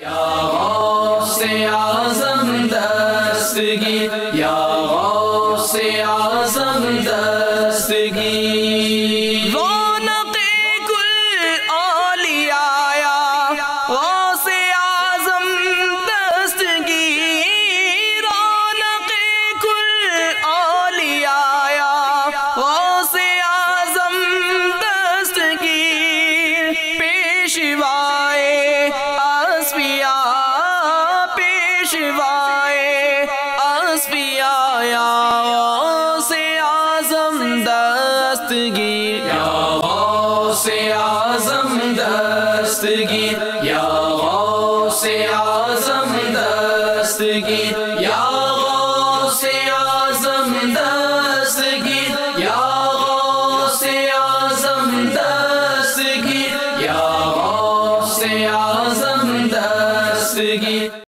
یا غوث اعظم دستگیر، یا غوث اعظم دستگیر، رونق کل اولیاء غوث اعظم دستگیر، رونق کل اولیاء غوث اعظم دستگیر، پیشوائے اصفیاء، پیشوائے اصفیاء، یا غوث اعظم دستگیر، یا غوث اعظم دستگیر، یا غوث اعظم دستگیر، یا غوث اعظم دستگیر، یا غوث اعظم دستگیر، یا غوث اعظم دستگیر۔